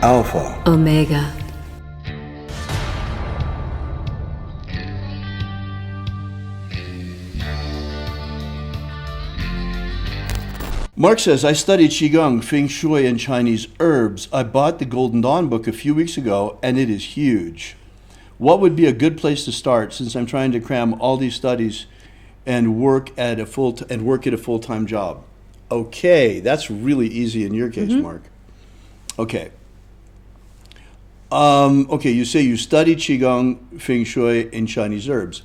Alpha Omega. Mark says, I studied Qigong, Feng Shui, and Chinese herbs. I bought the Golden Dawn book a few weeks ago, and it is huge. What would be a good place to start since I'm trying to cram all these studies and work at a full-time job? Okay, that's really easy in your case, Mark. Okay. Okay, you say you study Qigong, Feng Shui, and Chinese herbs.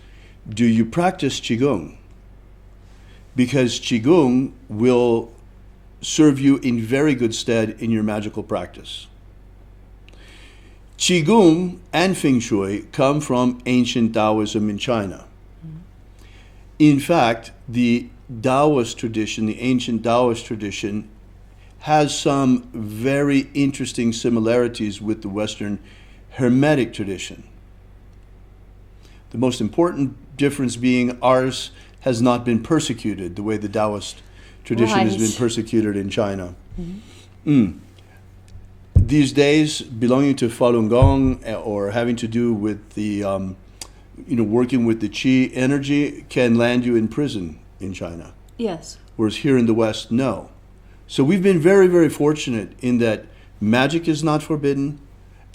Do you practice Qigong? Because Qigong will serve you in very good stead in your magical practice. Qigong and Feng Shui come from ancient Taoism in China. In fact, the Taoist tradition, the ancient Taoist tradition, has some very interesting similarities with the Western Hermetic tradition. The most important difference being ours has not been persecuted the way the Taoist tradition has been persecuted in China. These days, belonging to Falun Gong or having to do with the, working with the Qi energy can land you in prison in China. Yes. Whereas here in the West, no. So we've been very, very fortunate in that magic is not forbidden,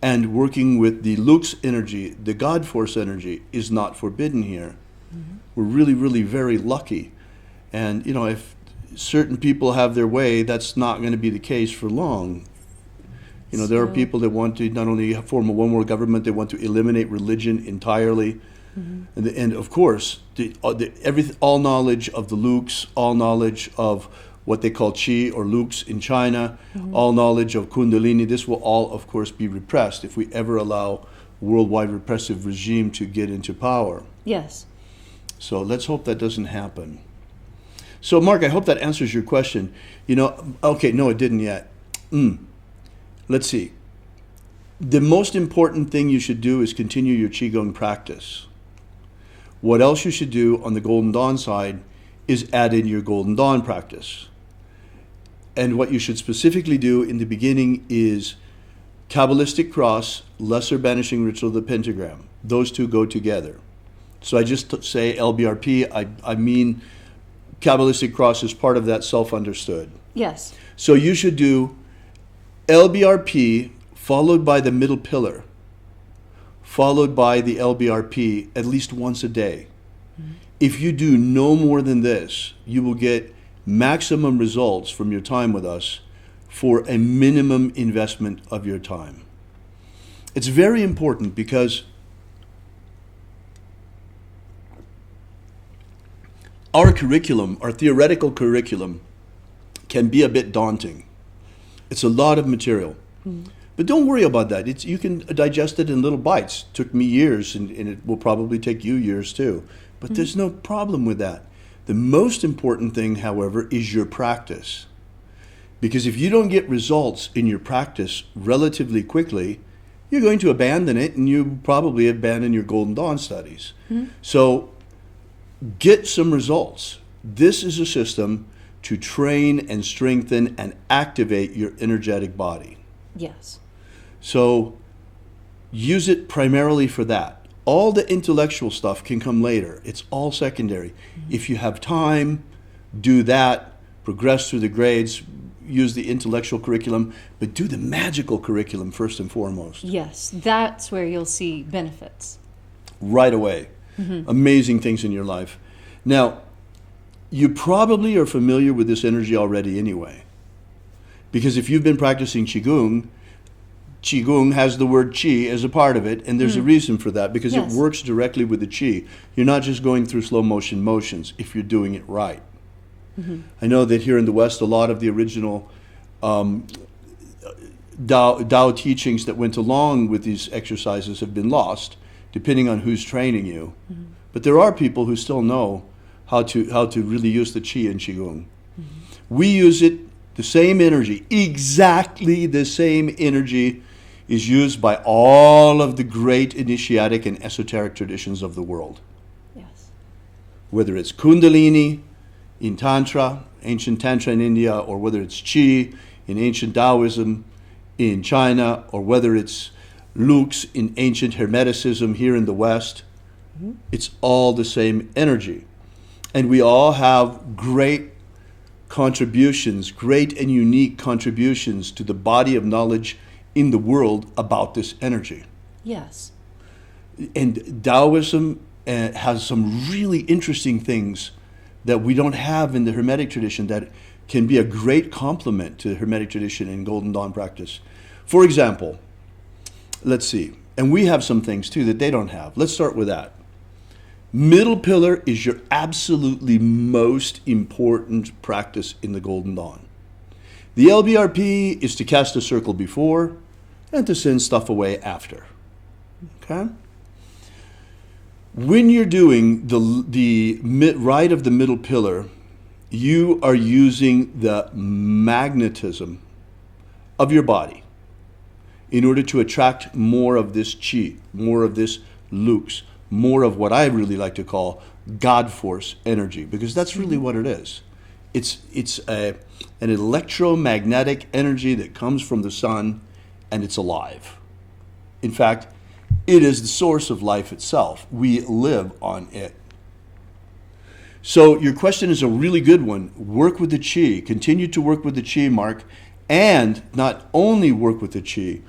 and working with the Lux energy, the God Force energy, is not forbidden here. We're really, really very lucky. And, if certain people have their way, that's not going to be the case for long. There are people that want to not only form a one world government, they want to eliminate religion entirely. And of course, all knowledge of the Lux, all knowledge of what they call Qi or Lux in China, all knowledge of Kundalini, this will all, of course, be repressed if we ever allow worldwide repressive regime to get into power. Yes. So let's hope that doesn't happen. So, Mark, I hope that answers your question. Okay, no, it didn't yet. Let's see. The most important thing you should do is continue your Qigong practice. What else you should do on the Golden Dawn side is add in your Golden Dawn practice. And what you should specifically do in the beginning is Kabbalistic cross, lesser banishing ritual of the pentagram. Those two go together. So I just say LBRP, I mean Kabbalistic cross is part of that self-understood. Yes. So you should do LBRP followed by the middle pillar, followed by the LBRP at least once a day. If you do no more than this, you will get maximum results from your time with us for a minimum investment of your time. It's very important because our curriculum, our theoretical curriculum, can be a bit daunting. It's a lot of material. But don't worry about that. You can digest it in little bites. It took me years, and it will probably take you years too. But there's no problem with that. The most important thing, however, is your practice. Because if you don't get results in your practice relatively quickly, you're going to abandon it, and you probably abandon your Golden Dawn studies. So get some results. This is a system to train and strengthen and activate your energetic body. Yes. So use it primarily for that. All the intellectual stuff can come later. It's all secondary. If you have time, do that, progress through the grades, use the intellectual curriculum, but do the magical curriculum first and foremost. Yes, that's where you'll see benefits. Right away. Amazing things in your life. Now, you probably are familiar with this energy already anyway. Because if you've been practicing Qigong, Qigong has the word Qi as a part of it, and there's a reason for that, because it works directly with the Qi. You're not just going through slow motion motions if you're doing it right. I know that here in the West, a lot of the original Tao teachings that went along with these exercises have been lost, depending on who's training you. But there are people who still know how to really use the Qi in Qigong. We use it, the same energy, exactly the same energy is used by all of the great initiatic and esoteric traditions of the world. Yes. Whether it's Kundalini in Tantra, ancient Tantra in India, or whether it's Qi in ancient Taoism, in China, or whether it's Lux in ancient Hermeticism here in the West, it's all the same energy. And we all have great contributions, great and unique contributions to the body of knowledge in the world about this energy. Yes. And Taoism has some really interesting things that we don't have in the Hermetic tradition that can be a great complement to the Hermetic tradition in Golden Dawn practice. For example, let's see, and we have some things too that they don't have. Let's start with that. Middle pillar is your absolutely most important practice in the Golden Dawn. The LBRP is to cast a circle before and to send stuff away after. Okay? When you're doing the right of the middle pillar, you are using the magnetism of your body in order to attract more of this chi, more of this lux, more of what I really like to call God force energy, because that's really what it is. It's an electromagnetic energy that comes from the sun, and it's alive. In fact, it is the source of life itself. We live on it. So your question is a really good one. Work with the chi. Continue to work with the chi, Mark. And not only work with the chi,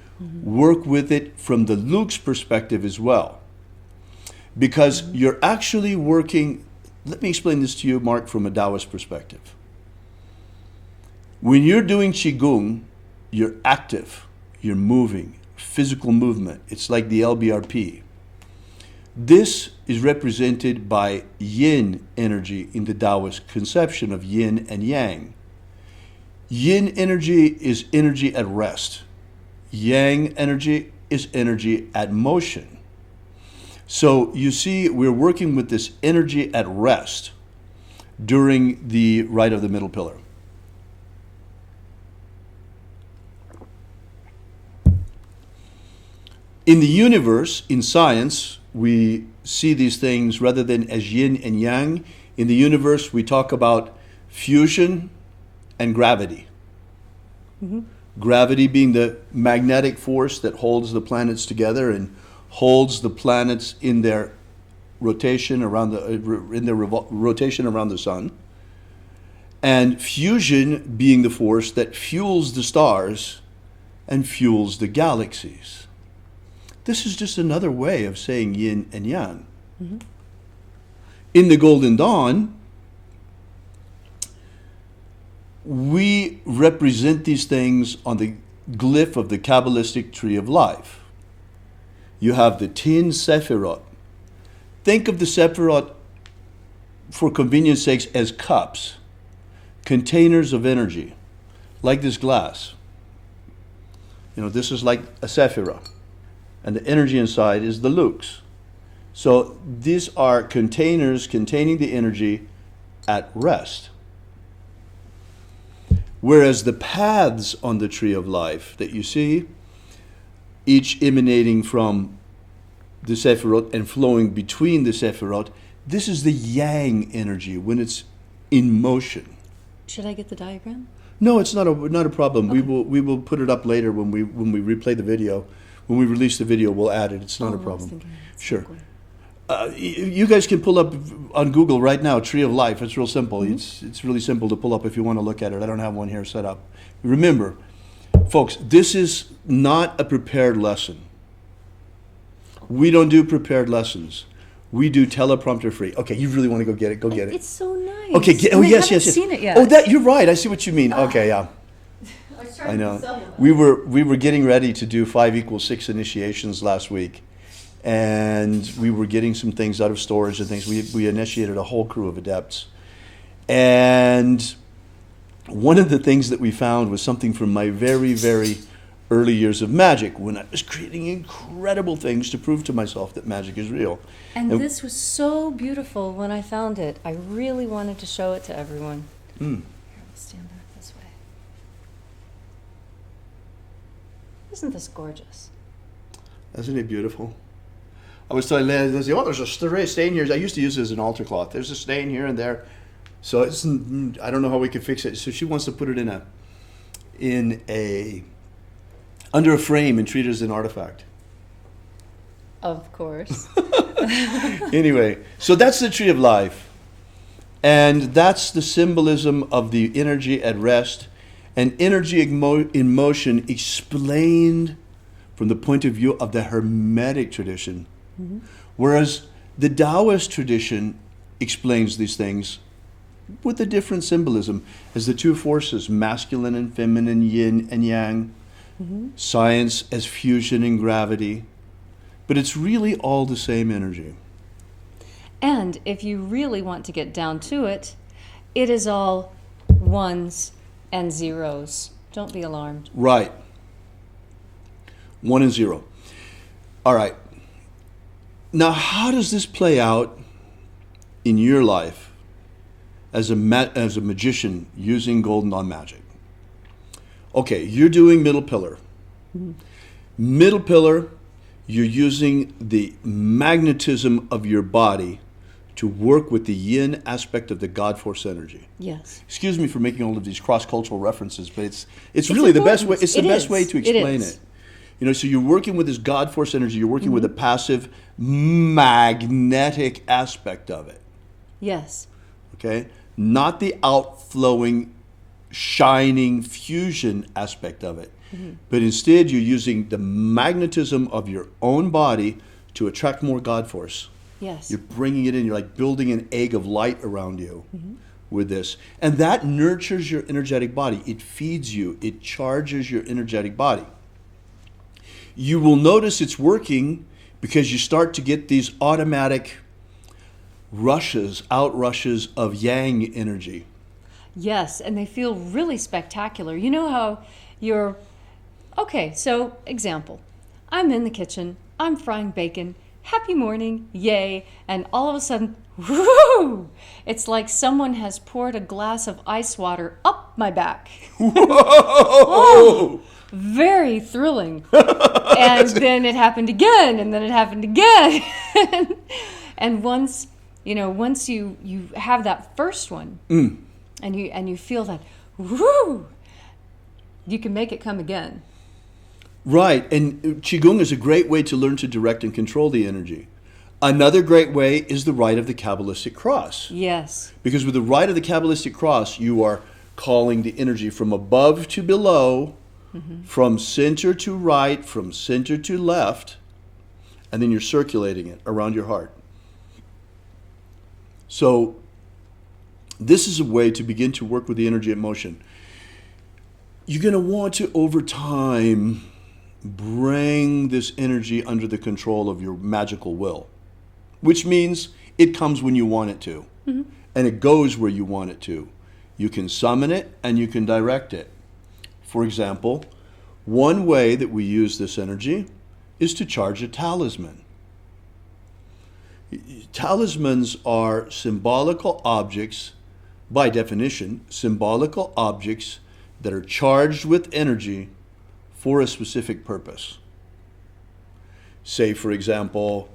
work with it from the Lux perspective as well. Because you're actually working, let me explain this to you, Mark, from a Taoist perspective. When you're doing Qigong, you're active, you're moving, physical movement. It's like the LBRP. This is represented by yin energy in the Taoist conception of yin and yang. Yin energy is energy at rest. Yang energy is energy at motion. So you see, we're working with this energy at rest during the right of the middle pillar. In the universe, in science, we see these things rather than as yin and yang. In the universe, we talk about fusion and gravity. Gravity being the magnetic force that holds the planets together and holds the planets in their rotation around rotation around the sun, and fusion being the force that fuels the stars and fuels the galaxies. This is just another way of saying yin and yang. In the Golden Dawn, we represent these things on the glyph of the Kabbalistic tree of life. You have the 10 Sephirot. Think of the Sephirot, for convenience sakes, as cups, containers of energy, like this glass. You know, this is like a Sephirah, and the energy inside is the Lux. So these are containers containing the energy at rest. Whereas the paths on the tree of life that you see, each emanating from the Sephirot and flowing between the Sephirot, this is the yang energy when it's in motion. Should I get the diagram? No, it's not a problem. Okay. We will put it up later when we replay the video. When we release the video, we'll add it. It's not a problem. Sure. You guys can pull up on Google right now, Tree of Life. It's real simple. It's really simple to pull up if you want to look at it. I don't have one here set up. Remember, folks, this is not a prepared lesson. We don't do prepared lessons. We do teleprompter free. Okay, you really want to go get it? Go get it. It's so nice. Okay, yes. Seen it yet. Oh, you're right. I see what you mean. Okay, yeah. I know. We were getting ready to do 5=6 initiations last week, and we were getting some things out of storage and things. We initiated a whole crew of adepts, and one of the things that we found was something from my very, very early years of magic, when I was creating incredible things to prove to myself that magic is real. And this was so beautiful when I found it. I really wanted to show it to everyone. Here, I'll stand back this way. Isn't this gorgeous? Isn't it beautiful? I was telling Leah, there's a stain here. I used to use it as an altar cloth. There's a stain here and there. So I don't know how we can fix it. So she wants to put it in a under a frame and treat it as an artifact. Of course. Anyway, so that's the tree of life. And that's the symbolism of the energy at rest and energy in motion explained from the point of view of the Hermetic tradition. Mm-hmm. Whereas the Taoist tradition explains these things with a different symbolism as the two forces, masculine and feminine, yin and yang, mm-hmm. science as fusion and gravity. But it's really all the same energy. And if you really want to get down to it, it is all ones and zeros. Don't be alarmed. Right. 1 and 0. All right. Now, how does this play out in your life as a magician using golden dawn magic? Okay, you're doing middle pillar. Mm-hmm. Middle pillar, you're using the magnetism of your body to work with the yin aspect of the God force energy. Yes. Excuse me for making all of these cross-cultural references, but it's really the best way. It's the best way to explain it. You know, so you're working with this God force energy. You're working mm-hmm. with a passive magnetic aspect of it. Yes. Okay, not the outflowing, shining fusion aspect of it, mm-hmm. but instead you're using the magnetism of your own body to attract more God force. Yes. You're bringing it in. You're like building an egg of light around you mm-hmm. with this. And that nurtures your energetic body. It feeds you. It charges your energetic body. You will notice it's working because you start to get these automatic outrushes of yang energy. Yes, and they feel really spectacular. You know how you're... Okay, so example. I'm in the kitchen. I'm frying bacon. Happy morning, yay, and all of a sudden, whoo! It's like someone has poured a glass of ice water up my back. Whoa! Oh, very thrilling. And then it happened again, and then it happened again. And once you have that first one, and you feel that, whoo, you can make it come again. Right, and Qigong is a great way to learn to direct and control the energy. Another great way is the rite of the Kabbalistic cross. Yes. Because with the rite of the Kabbalistic cross, you are calling the energy from above to below, mm-hmm. from center to right, from center to left, and then you're circulating it around your heart. So this is a way to begin to work with the energy in motion. You're going to want to, over time, bring this energy under the control of your magical will, which means it comes when you want it to, mm-hmm. and it goes where you want it to. You can summon it and you can direct it. For example, one way that we use this energy is to charge a talisman. Talismans are symbolical objects, by definition, symbolical objects that are charged with energy for a specific purpose. Say, for example,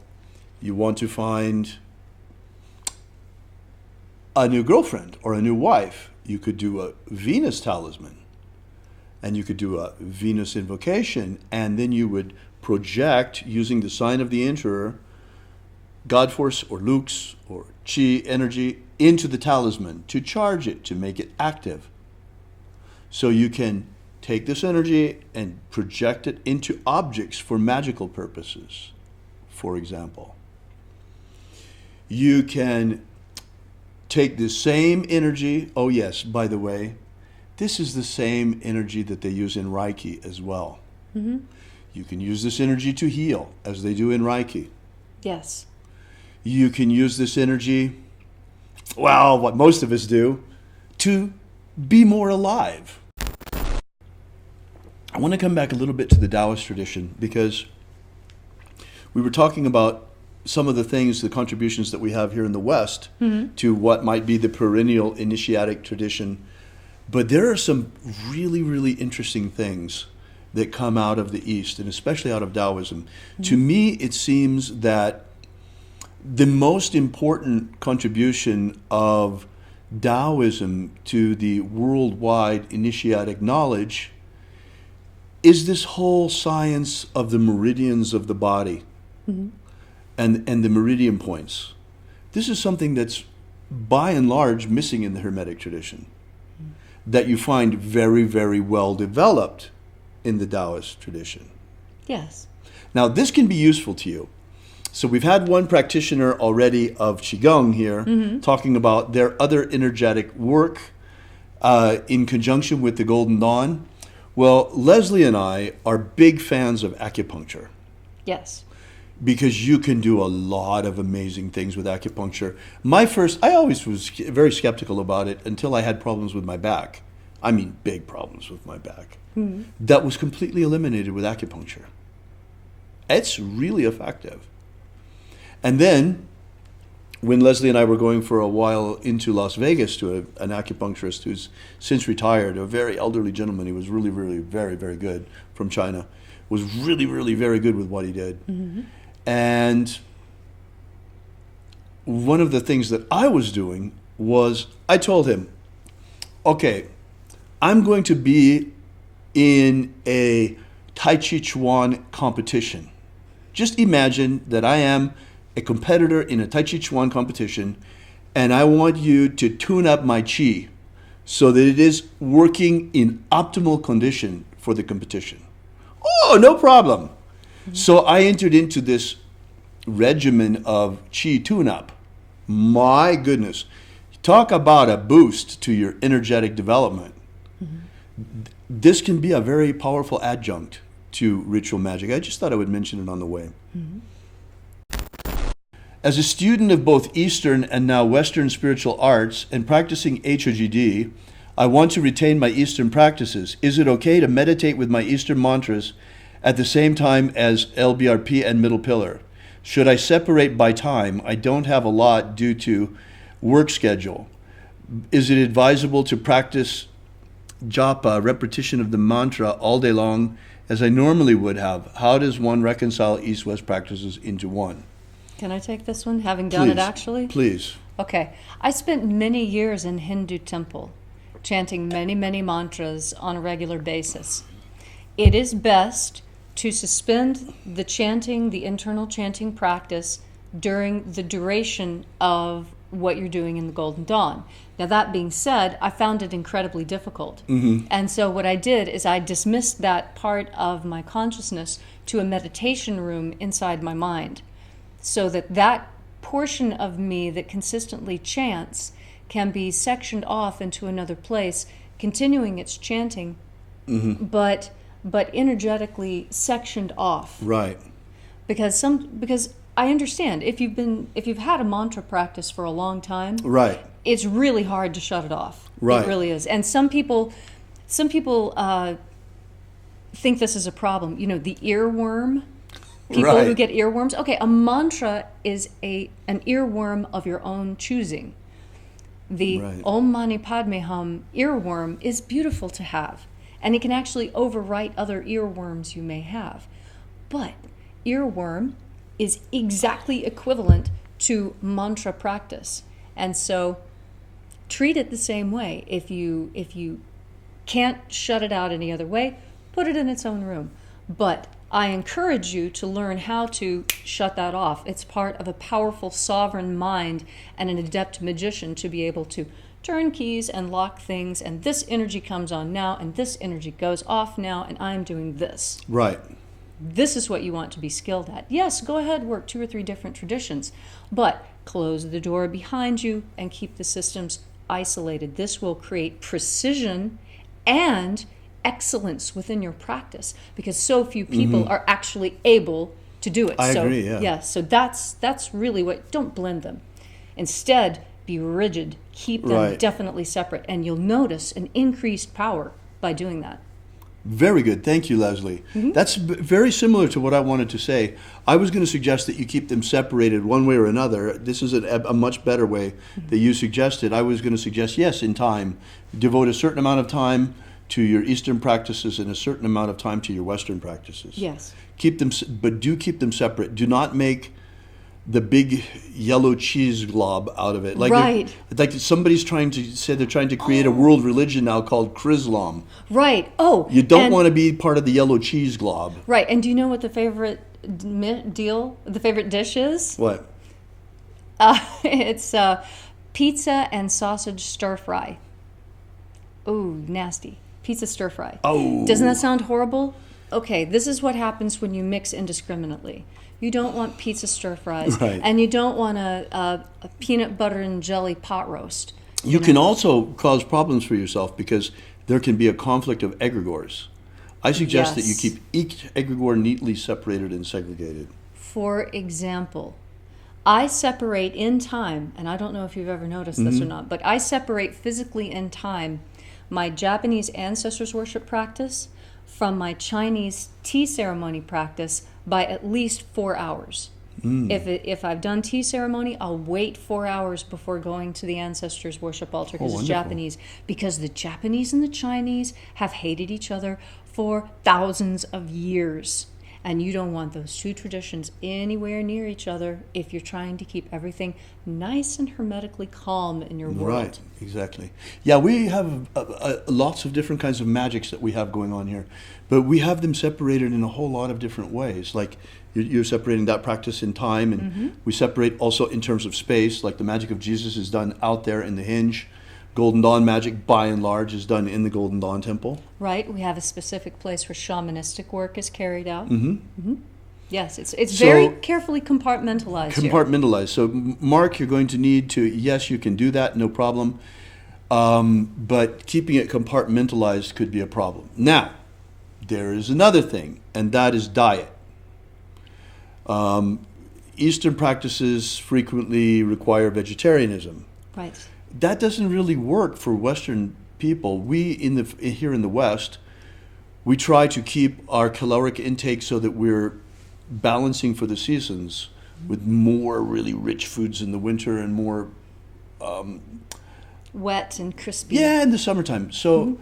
you want to find a new girlfriend or a new wife. You could do a Venus talisman, and you could do a Venus invocation, and then you would project, using the sign of the Emperor, God force or Lux or Qi energy into the talisman to charge it, to make it active. So you can take this energy and project it into objects for magical purposes, for example. You can take the same energy. Oh yes, by the way, this is the same energy that they use in Reiki as well. Mm-hmm. You can use this energy to heal, as they do in Reiki. Yes. You can use this energy, well, what most of us do, to be more alive. I want to come back a little bit to the Taoist tradition, because we were talking about some of the things, the contributions that we have here in the West mm-hmm. to what might be the perennial initiatic tradition. But there are some really, really interesting things that come out of the East, and especially out of Taoism. Mm-hmm. To me, it seems that the most important contribution of Taoism to the worldwide initiatic knowledge is this whole science of the meridians of the body and the meridian points. This is something that's by and large missing in the Hermetic tradition, that you find very, very well developed in the Taoist tradition. Yes. Now, this can be useful to you. So we've had one practitioner already of Qigong here talking about their other energetic work in conjunction with the Golden Dawn. Well, Leslie and I are big fans of acupuncture. Yes. Because you can do a lot of amazing things with acupuncture. I always was very skeptical about it until I had problems with my back. I mean, big problems with my back. That was completely eliminated with acupuncture. It's really effective. And then, when Leslie and I were going for a while into Las Vegas to an acupuncturist who's since retired, a very elderly gentleman, he was really, really very, very good from China, was really, really very good with what he did. And one of the things that I was doing was I told him, okay, I'm going to be in a Tai Chi Chuan competition. Just imagine that I am a competitor in a Tai Chi Chuan competition, and I want you to tune up my Chi so that it is working in optimal condition for the competition. Oh, no problem. So I entered into this regimen of Chi tune-up. My goodness. Talk about a boost to your energetic development. This can be a very powerful adjunct to ritual magic. I just thought I would mention it on the way. As a student of both Eastern and now Western spiritual arts and practicing HOGD, I want to retain my Eastern practices. Is it okay to meditate with my Eastern mantras at the same time as LBRP and Middle Pillar? Should I separate by time? I don't have a lot due to work schedule. Is it advisable to practice japa, repetition of the mantra, all day long as I normally would have? How does one reconcile East-West practices into one? Can I take this one, having done it actually? Please. Okay. I spent many years in Hindu temple, chanting many, many mantras on a regular basis. It is best to suspend the chanting, the internal chanting practice during the duration of what you're doing in the Golden Dawn. Now, that being said, I found it incredibly difficult. And so what I did is I dismissed that part of my consciousness to a meditation room inside my mind, so that that portion of me that consistently chants can be sectioned off into another place, continuing its chanting, but energetically sectioned off. Right. Because I understand if you've had a mantra practice for a long time, right, it's really hard to shut it off. Right. It really is. And some people think this is a problem. You know, the earworm. People who get earworms. Okay, a mantra is an earworm of your own choosing. The Om Mani Padme Hum earworm is beautiful to have, and it can actually overwrite other earworms you may have. But earworm is exactly equivalent to mantra practice, and so treat it the same way. If you can't shut it out any other way, put it in its own room. But I encourage you to learn how to shut that off. It's part of a powerful sovereign mind and an adept magician to be able to turn keys and lock things, and this energy comes on now, and this energy goes off now, and I'm doing this. Right. This is what you want to be skilled at. Yes, go ahead, work 2 or 3 different traditions, but close the door behind you and keep the systems isolated. This will create precision and excellence within your practice, because so few people are actually able to do it. I agree, yeah. Yeah, so that's really what, don't blend them. Instead, be rigid, keep them definitely separate, and you'll notice an increased power by doing that. Very good. Thank you, Leslie. That's very similar to what I wanted to say. I was going to suggest that you keep them separated one way or another. This is a much better way that you suggested. I was going to suggest, yes, in time, devote a certain amount of time to your Eastern practices and a certain amount of time to your Western practices. Yes. Keep them, but do keep them separate. Do not make the big yellow cheese glob out of it. Like Right. like somebody's trying to say they're trying to create a world religion now called Chrislam. Right. Oh, You don't and- want to be part of the yellow cheese glob. Right. And do you know what the favorite dish is? What? It's pizza and sausage stir fry. Ooh, nasty. Pizza stir fry. Oh. Doesn't that sound horrible? Okay, this is what happens when you mix indiscriminately. You don't want pizza stir fries, Right. and you don't want a peanut butter and jelly pot roast. You can also cause problems for yourself because there can be a conflict of egregores. I suggest that you Yes. keep each egregore neatly separated and segregated. For example, I separate in time, and I don't know if you've ever noticed this or not, but I separate physically in time my Japanese ancestors worship practice from my Chinese tea ceremony practice by at least 4 hours. If I've done tea ceremony, I'll wait 4 hours before going to the ancestors worship altar because it's wonderful. Japanese. Because the Japanese and the Chinese have hated each other for thousands of years. And you don't want those two traditions anywhere near each other if you're trying to keep everything nice and hermetically calm in your world. Right, exactly. Yeah, we have lots of different kinds of magics that we have going on here, but we have them separated in a whole lot of different ways. Like you're separating that practice in time, and we separate also in terms of space. Like the magic of Jesus is done out there in the hinge. Golden Dawn magic, by and large, is done in the Golden Dawn temple. Right? We have a specific place where shamanistic work is carried out. Yes, it's So- very carefully compartmentalized here. Compartmentalized. So, Mark, you're going to need to, yes, you can do that, no problem. But keeping it compartmentalized could be a problem. Now, there is another thing, and that is diet. Eastern practices frequently require vegetarianism. Right. That doesn't really work for Western people. We here in the West, we try to keep our caloric intake so that we're balancing for the seasons with more really rich foods in the winter and more Wet and crispy. in the summertime. So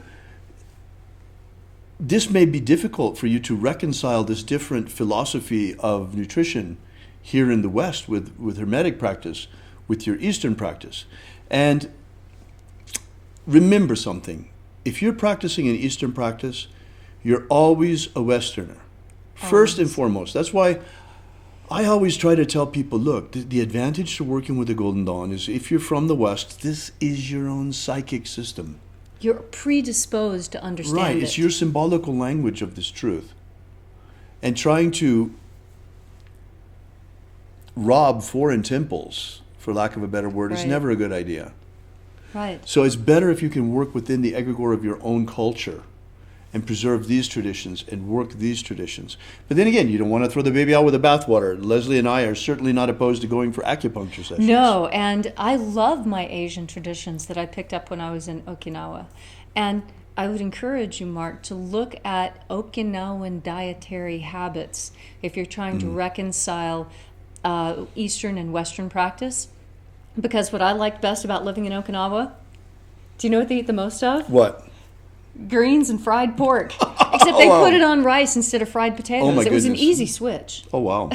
this may be difficult for you to reconcile this different philosophy of nutrition here in the West with Hermetic practice, with your Eastern practice. And remember something. If you're practicing an Eastern practice, you're always a Westerner. First and foremost. That's why I always try to tell people, look, the advantage to working with the Golden Dawn is if you're from the West, this is your own psychic system. You're predisposed to understand Right, it. it's your symbolical language of this truth. And trying to rob foreign temples, for lack of a better word, is Right. never a good idea. Right. So it's better if you can work within the egregore of your own culture and preserve these traditions and work these traditions. But then again, you don't want to throw the baby out with the bathwater. Leslie and I are certainly not opposed to going for acupuncture sessions. No, and I love my Asian traditions that I picked up when I was in Okinawa. And I would encourage you, Mark, to look at Okinawan dietary habits if you're trying to reconcile Eastern and Western practice. Because what I liked best about living in Okinawa, do you know what they eat the most of? What? Greens and fried pork. Except they put it on rice instead of fried potatoes. Oh, my It was an goodness. easy switch. Oh, wow.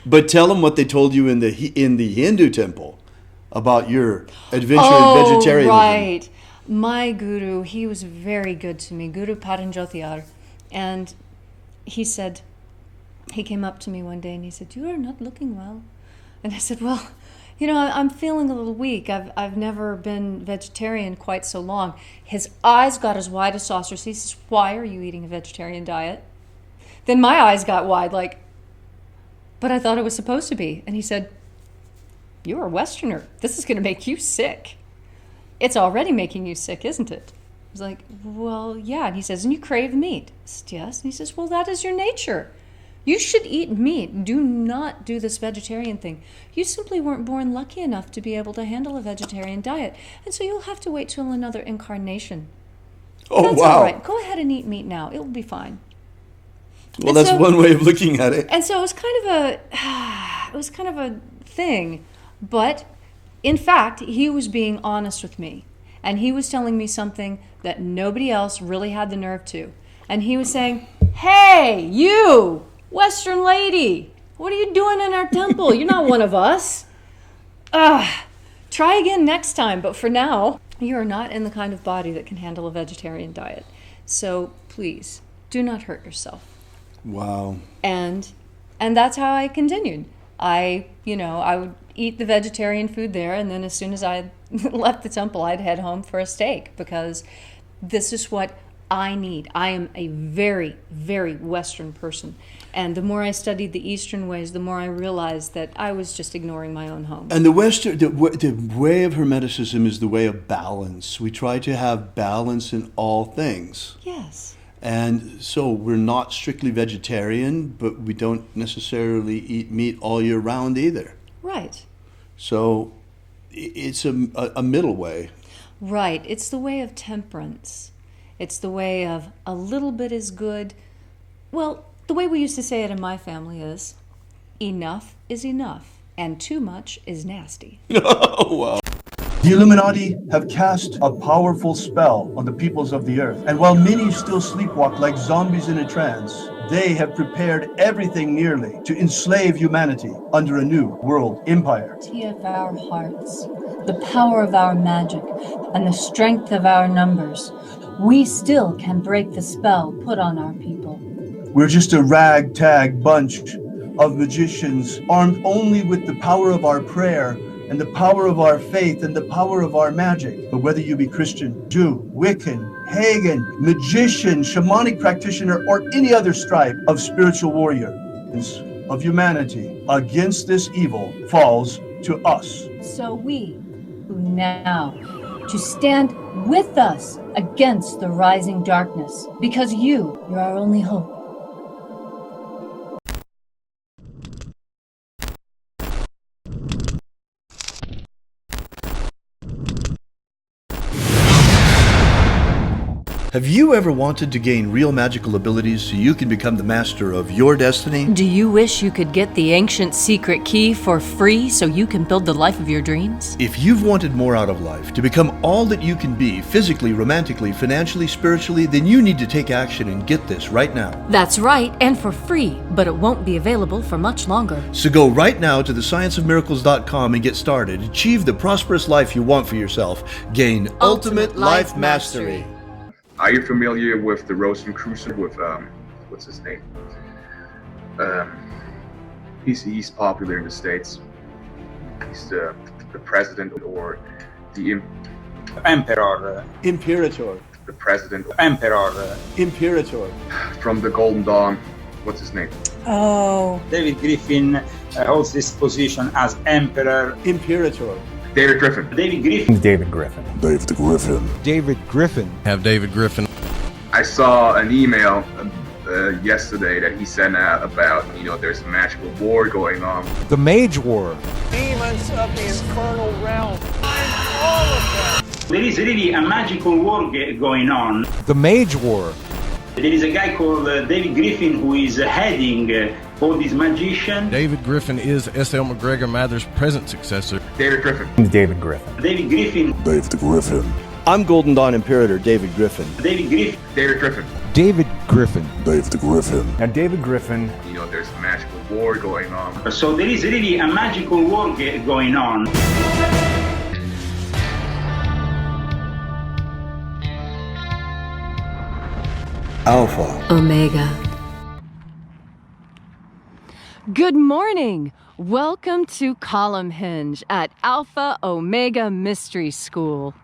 But tell them what they told you in the Hindu temple about your adventure in vegetarianism. Right. My guru, he was very good to me, Guru Paranjotiyar. And he said, he came up to me one day and he said, "You are not looking well." And I said, "Well, you know, I'm feeling a little weak. I've never been vegetarian quite so long." His eyes got as wide as saucers. He says, "Why are you eating a vegetarian diet?" Then my eyes got wide, like, "But I thought it was supposed to be." And he said, "You're a Westerner. This is going to make you sick. It's already making you sick, isn't it?" I was like, "Well, yeah." And he says, "And you crave meat?" I said, "Yes." And he says, "Well, that is your nature. You should eat meat. Do not do this vegetarian thing. You simply weren't born lucky enough to be able to handle a vegetarian diet. And so you'll have to wait till another incarnation. Oh, That's wow. all right. Go ahead and eat meat now. It will be fine." Well, And that's so- one way of looking at it. And so it was kind of a thing. But in fact, he was being honest with me. And he was telling me something that nobody else really had the nerve to. And he was saying, "Hey, you, Western lady, What are you doing in our temple? You're not one of us. Try again next time, but for now, you are not in the kind of body that can handle a vegetarian diet. So please, do not hurt yourself. Wow. And that's how I continued. I would eat the vegetarian food there, and then as soon as I left the temple, I'd head home for a steak, because this is what I need. I am a very, very Western person. And the more I studied the Eastern ways, the more I realized that I was just ignoring my own home. And the way of Hermeticism is the way of balance. We try to have balance in all things. Yes. And so we're not strictly vegetarian, but we don't necessarily eat meat all year round either. Right. So it's a middle way. Right. It's the way of temperance. It's the way of a little bit is good. Well, the way we used to say it in my family is, enough is enough, and too much is nasty. Oh, wow. The Illuminati have cast a powerful spell on the peoples of the earth. And while many still sleepwalk like zombies in a trance, they have prepared everything nearly to enslave humanity under a new world empire. Of our hearts, the power of our magic, and the strength of our numbers, we still can break the spell put on our people. We're just a ragtag bunch of magicians armed only with the power of our prayer and the power of our faith and the power of our magic. But whether you be Christian, Jew, Wiccan, pagan, magician, shamanic practitioner, or any other stripe of spiritual warrior of humanity against this evil falls to us. So we, who now, to stand with us against the rising darkness, because you're our only hope. Have you ever wanted to gain real magical abilities so you can become the master of your destiny? Do you wish you could get the ancient secret key for free so you can build the life of your dreams? If you've wanted more out of life, to become all that you can be, physically, romantically, financially, spiritually, then you need to take action and get this right now. That's right, and for free, but it won't be available for much longer. So go right now to thescienceofmiracles.com and get started. Achieve the prosperous life you want for yourself. Gain ultimate life mastery. Are you familiar with the Rosalind Cruiser with what's his name? He's popular in the States. He's the president or the Emperor. Imperator. The president. Emperor. Imperator. From the Golden Dawn. What's his name? Oh. David Griffin holds this position as Emperor. Imperator. David Griffin. David Griffin. David Griffin. David Griffin. David Griffin. Have David Griffin. I saw an email yesterday that he sent out about, there's a magical war going on. The Mage War. Demons of the infernal realm. I'm all of them. There is really a magical war going on. The Mage War. There is a guy called David Griffin who is heading all these magicians. David Griffin is S.L. McGregor Mather's present successor. David Griffin. David Griffin. David Griffin. David Griffin. I'm Golden Dawn Imperator David Griffin. David Griffin. David Griffin. David Griffin. David Griffin. And David Griffin. There's a magical war going on. So there is really a magical war going on. Alpha Omega. Good morning. Welcome to Column Hinge at Alpha Ωmega Mystery School.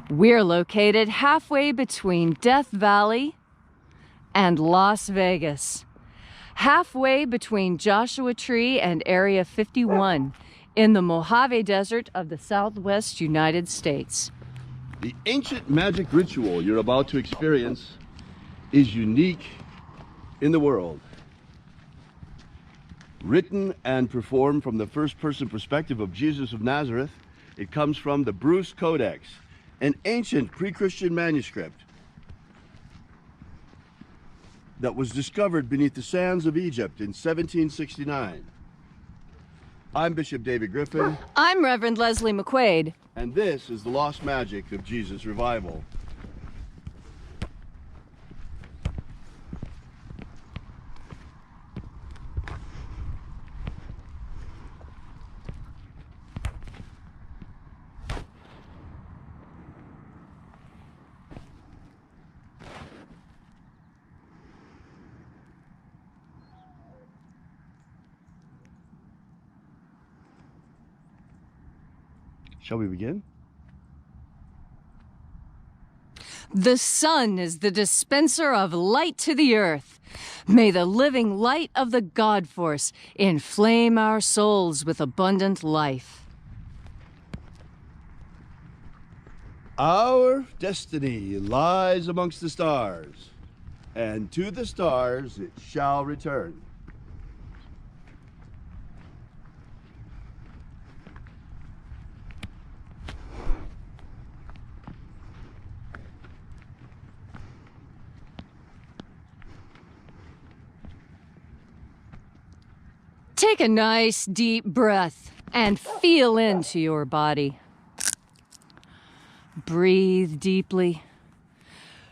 We're located halfway between Death Valley and Las Vegas, halfway between Joshua Tree and Area 51 in the Mojave Desert of the Southwest United States. The ancient magic ritual you're about to experience is unique in the world. Written and performed from the first-person perspective of Jesus of Nazareth, it comes from the Bruce Codex, an ancient pre-Christian manuscript that was discovered beneath the sands of Egypt in 1769. I'm Bishop David Griffin. I'm Reverend Leslie McQuaid. And this is the lost magic of Jesus Revival. Shall we begin? The sun is the dispenser of light to the earth. May the living light of the God Force inflame our souls with abundant life. Our destiny lies amongst the stars, and to the stars it shall return. Take a nice deep breath and feel into your body. Breathe deeply.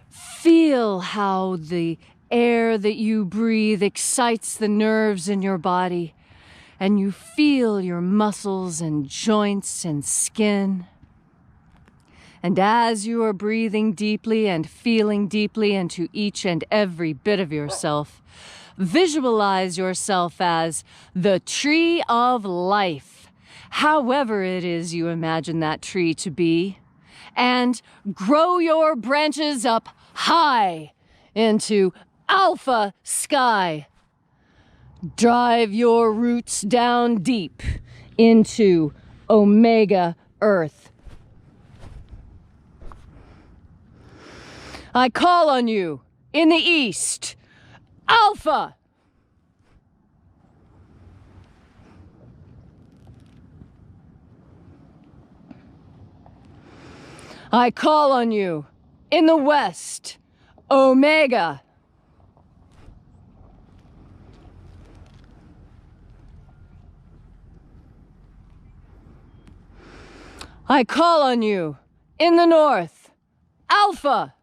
Feel how the air that you breathe excites the nerves in your body, and you feel your muscles and joints and skin. And as you are breathing deeply and feeling deeply into each and every bit of yourself, visualize yourself as the tree of life, however it is you imagine that tree to be, and grow your branches up high into Alpha sky. Drive your roots down deep into Omega earth. I call on you in the east, Alpha! I call on you in the west, Omega. I call on you in the north, Alpha.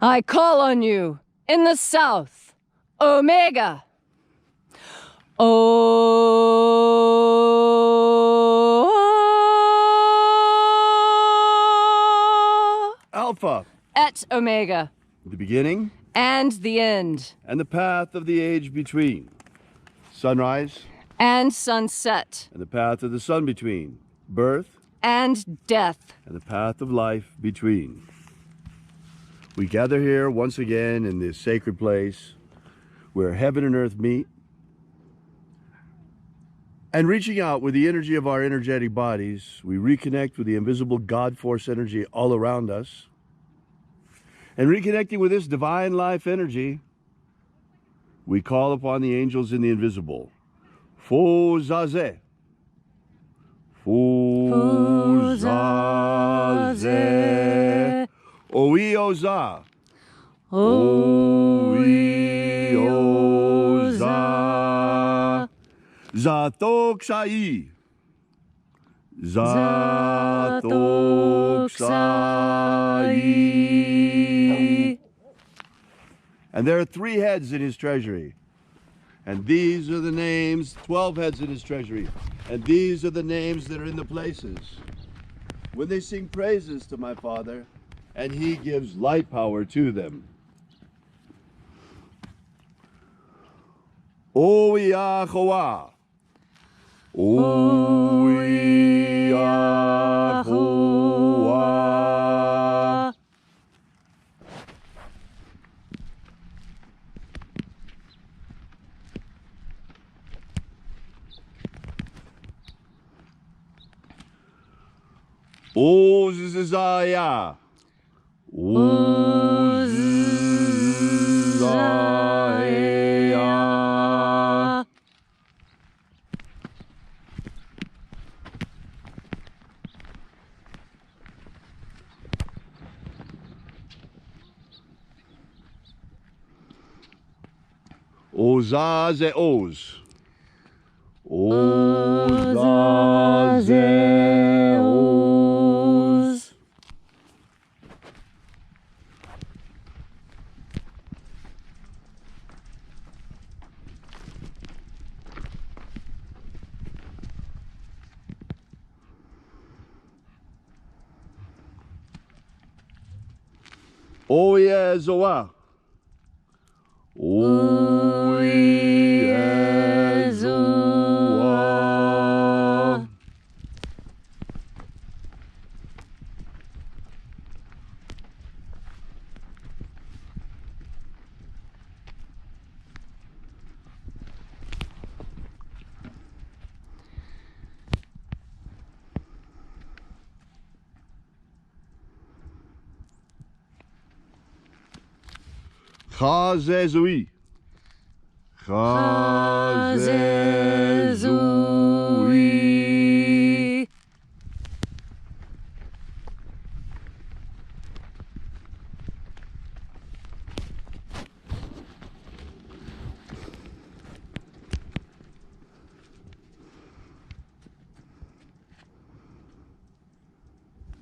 I call on you in the south, Omega. Alpha. Et Omega. The beginning. And the end. And the path of the age between. Sunrise. And sunset. And the path of the sun between. Birth. And death. And the path of life between. We gather here once again in this sacred place where heaven and earth meet. And reaching out with the energy of our energetic bodies, we reconnect with the invisible God Force energy all around us. And reconnecting with this divine life energy, we call upon the angels in the invisible. Fozaze. Fozaze. Oioza. Oioza. Zatoksai. Zatoksai. And there are 3 heads in his treasury. And these are the names, 12 heads in his treasury. And these are the names that are in the places. When they sing praises to my Father, and he gives light power to them. Oyahoa. Oyahoa. Ozizaya. Ozizaya. Ozaze Oz. Ozaze Oz. Oyezoa. Yeshua. Chazezui. Chazezui.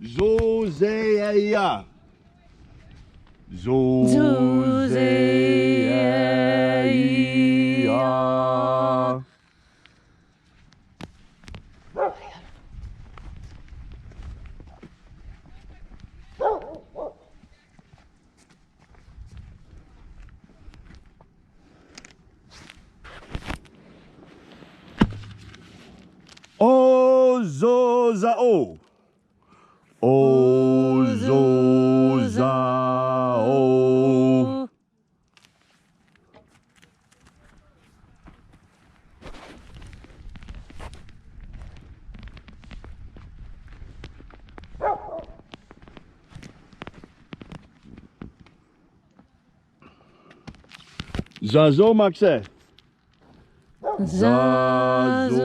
Zozeia. Zozeia. Ozozao. Ozozao. Zazomaxe. Zazomaxe.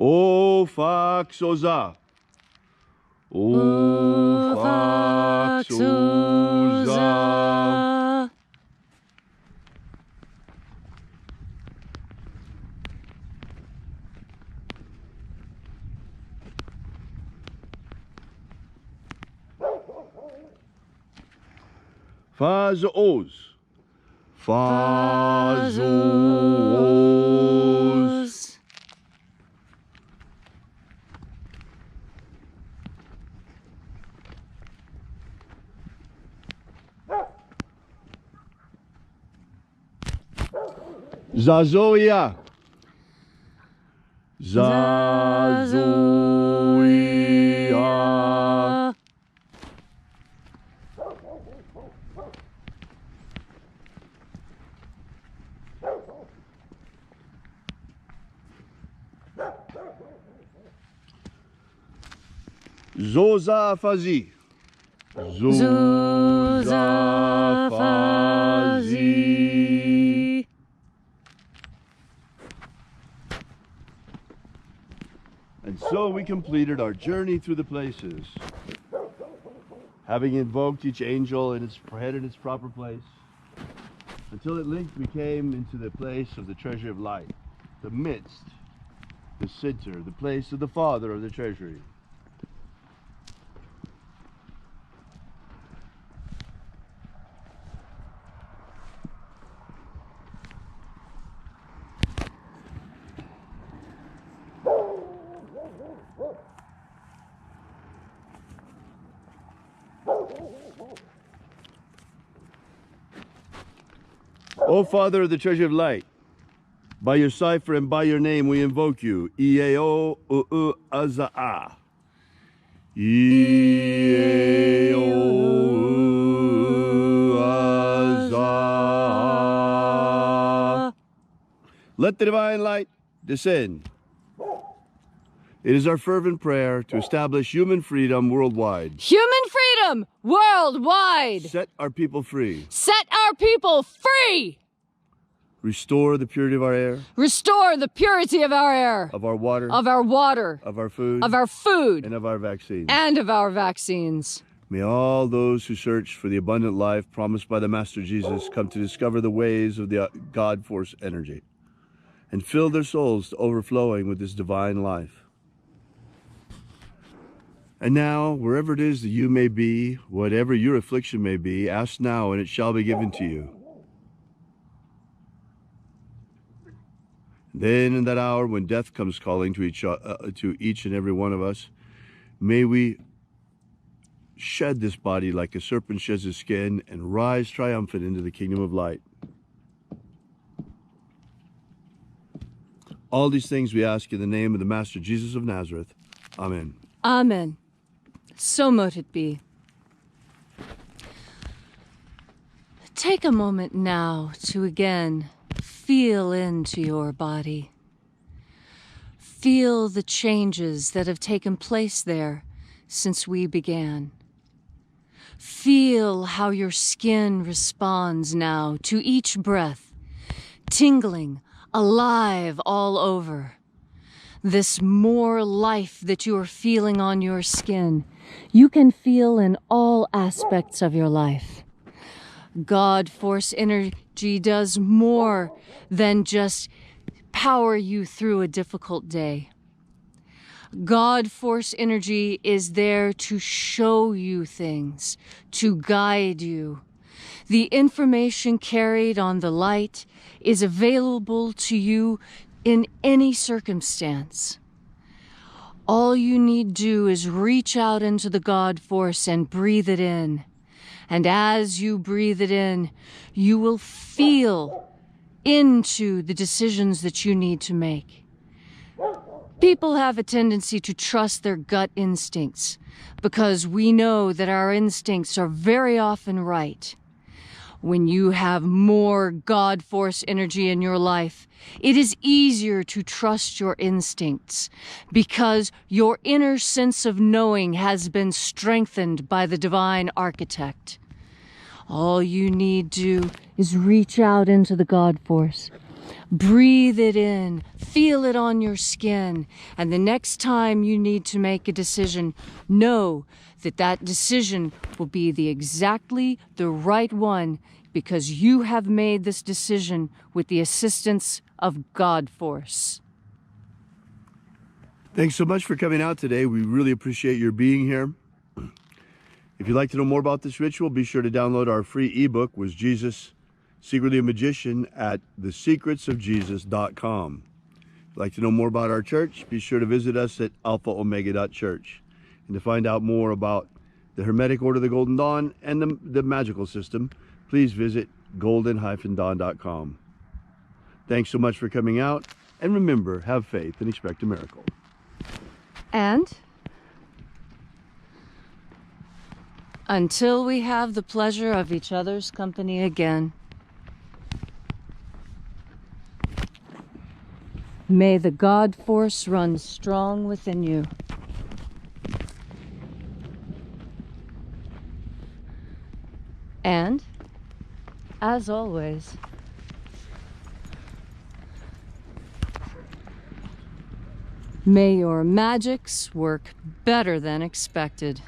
Ofaxoza. Ofaxoza. Fazoos. Fazoos. Zazoia. Zazoia. Zozafazi. Zozafazi. And so we completed our journey through the places, having invoked each angel in its head in its proper place, until at length we came into the place of the treasure of light, the midst, the center, the place of the Father of the treasury. O Father of the treasure of light, by your cipher and by your name we invoke you. Ieo uu aza'a. Ieo uu aza'a. Let the divine light descend. It is our fervent prayer to establish human freedom worldwide. Human freedom worldwide. Set our people free. Set our people free. Restore the purity of our air. Restore the purity of our air. Of our water. Of our water. Of our food. Of our food. And of our vaccines. And of our vaccines. May all those who search for the abundant life promised by the Master Jesus come to discover the ways of the God Force energy and fill their souls to overflowing with this divine life. And now, wherever it is that you may be, whatever your affliction may be, ask now and it shall be given to you. Then in that hour when death comes calling to each and every one of us, may we shed this body like a serpent sheds his skin and rise triumphant into the kingdom of light. All these things we ask in the name of the Master Jesus of Nazareth. Amen. Amen. So mote it be. Take a moment now to again feel into your body. Feel the changes that have taken place there since we began. Feel how your skin responds now to each breath, tingling, alive all over. This more life that you are feeling on your skin, you can feel in all aspects of your life. God Force Energy does more than just power you through a difficult day. God Force Energy is there to show you things, to guide you. The information carried on the light is available to you in any circumstance. All you need do is reach out into the God Force and breathe it in. And as you breathe it in, you will feel into the decisions that you need to make. People have a tendency to trust their gut instincts because we know that our instincts are very often right. When you have more God Force energy in your life, it is easier to trust your instincts because your inner sense of knowing has been strengthened by the divine architect. All you need do is reach out into the God Force. Breathe it in, feel it on your skin, and the next time you need to make a decision, know that that decision will be exactly the right one because you have made this decision with the assistance of God Force. Thanks so much for coming out today. We really appreciate your being here. If you'd like to know more about this ritual, be sure to download our free ebook, Was Jesus Secretly a Magician, at thesecretsofjesus.com. If you'd like to know more about our church, be sure to visit us at alphaomega.church. And to find out more about the Hermetic Order of the Golden Dawn and the magical system, please visit golden-dawn.com. Thanks so much for coming out, and remember, have faith and expect a miracle. And until we have the pleasure of each other's company again, may the God Force run strong within you. And, as always, may your magics work better than expected.